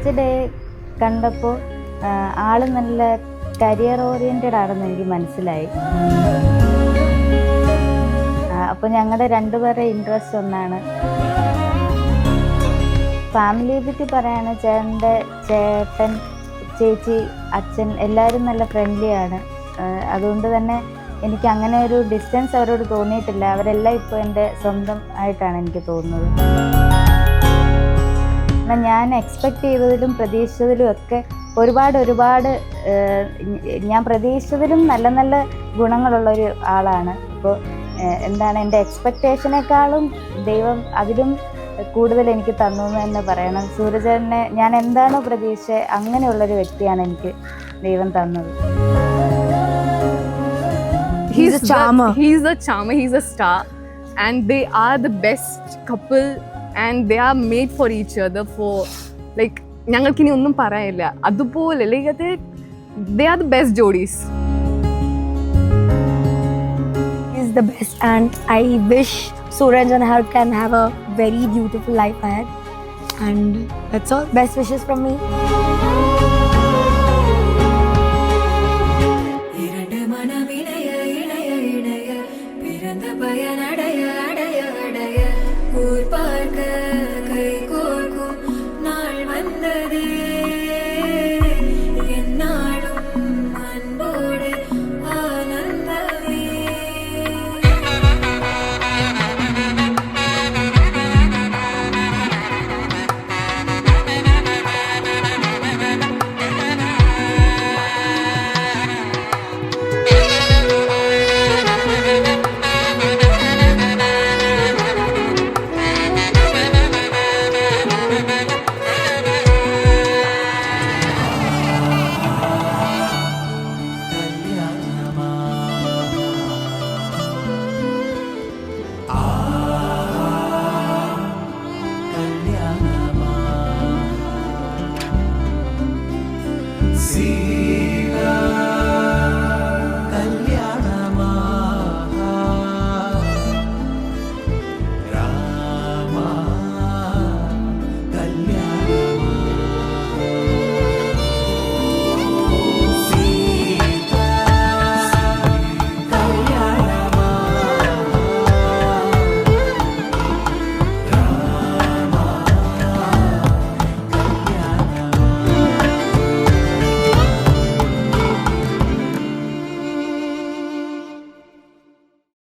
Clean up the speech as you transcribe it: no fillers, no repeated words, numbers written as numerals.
First day കണ്ടപ്പോൾ ആള് നല്ല കരിയർ ഓറിയൻറ്റഡ് ആണെന്ന് എനിക്ക് മനസ്സിലായി. അപ്പോൾ ഞങ്ങളുടെ രണ്ടുപേരുടെ ഇൻട്രസ്റ്റ് ഒന്നാണ്. ഫാമിലിയെ പറ്റി പറയുകയാണ്, ചേട്ടൻ, ചേച്ചി, അച്ഛൻ എല്ലാവരും നല്ല ഫ്രണ്ട്ലിയാണ്. അതുകൊണ്ട് തന്നെ എനിക്ക് അങ്ങനെ ഒരു ഡിസ്റ്റൻസ് അവരോട് തോന്നിയിട്ടില്ല. അവരെല്ലാം ഇപ്പോൾ എൻ്റെ സ്വന്തം ആയിട്ടാണ് എനിക്ക് തോന്നുന്നത്. ഞാൻ എക്സ്പെക്റ്റ് ചെയ്തതിലും പ്രതീക്ഷിച്ചതിലും ഒക്കെ ഒരുപാട് ഞാൻ പ്രതീക്ഷിച്ചതിലും നല്ല നല്ല ഗുണങ്ങളുള്ളൊരു ആളാണ്. ഇപ്പോൾ എന്താണ്, എൻ്റെ എക്സ്പെക്റ്റേഷനേക്കാളും ദൈവം അതിലും കൂടുതൽ എനിക്ക് തന്നു എന്ന് തന്നെ പറയണം. സൂരജനെ ഞാൻ എന്താണോ പ്രതീക്ഷിച്ചത് അങ്ങനെയുള്ളൊരു വ്യക്തിയാണ് എനിക്ക് ദൈവം തന്നത്. He's a charmer. He's a star, and they are the best couple, and they are made for each other. For like, ഞങ്ങൾക്കിനി ഒന്നും പറയാനില്ല. അതുപോലെ they are the best jodis. He's the best, and I wish Suraj and her can have a very beautiful life ahead. And that's all. Best wishes from me. See